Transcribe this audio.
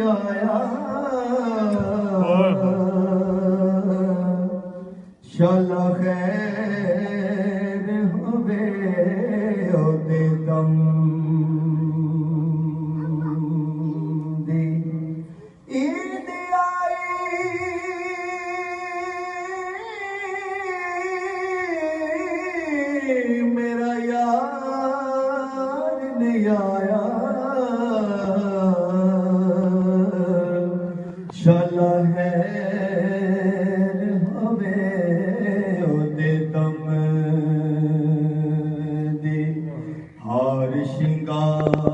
आया शाला खैर होवे ओदे दम दी ईद आई मेरा यार नहीं आया शाला खैर होवे ओदे दम दी हार शिंगार